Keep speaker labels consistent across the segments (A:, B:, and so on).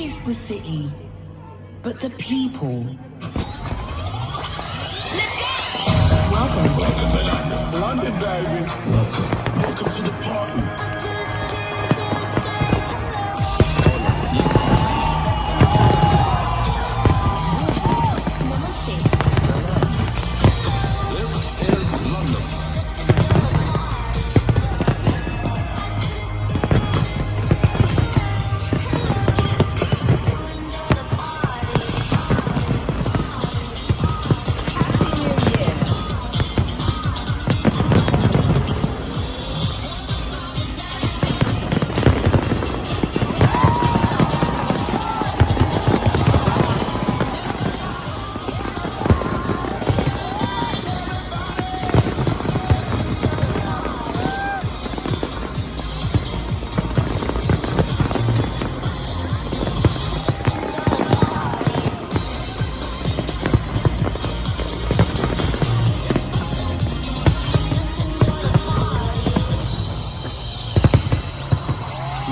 A: is the city, but the people. Let's go! Welcome.
B: Welcome to London. London, baby. Welcome. Welcome to the party.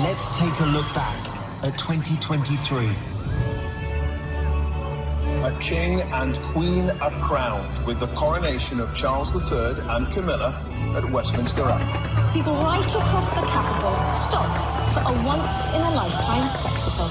C: Let's take a look back at 2023.
B: A king and queen are crowned with the coronation of Charles III and Camilla at Westminster Abbey.
D: People right across the capital stopped for a once-in-a-lifetime spectacle.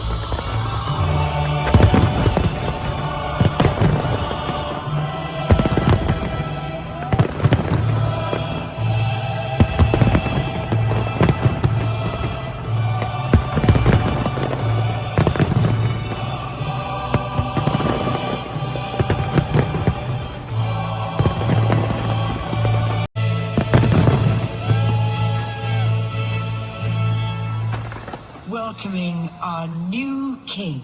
A: Welcoming our new king.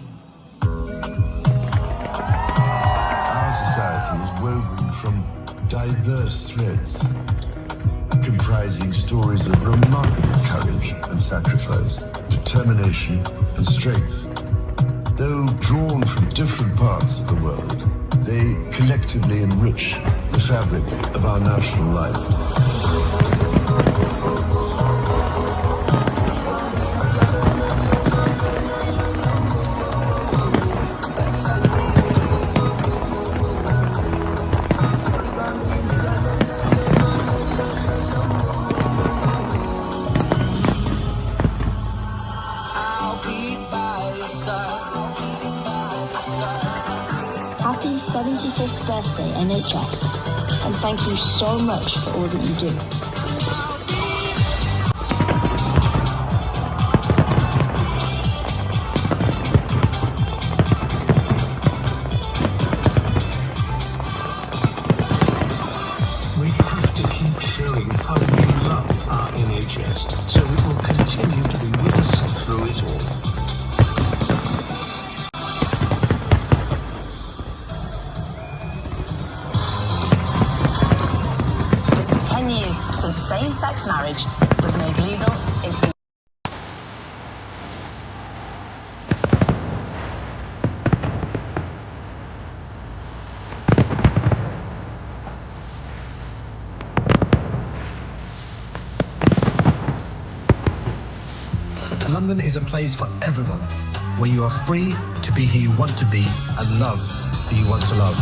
E: Our society is woven from diverse threads, comprising stories of remarkable courage and sacrifice, determination and strength. Though drawn from different parts of the world, they collectively enrich the fabric of our national life.
D: Happy 75th birthday, NHS, and thank you so much for all that you do.
C: We have to keep showing how we love our NHS, so it will continue to be with us through it all.
D: Since same-sex marriage was made legal in
C: London is a place for everyone, where you are free to be who you want to be and love who you want to love.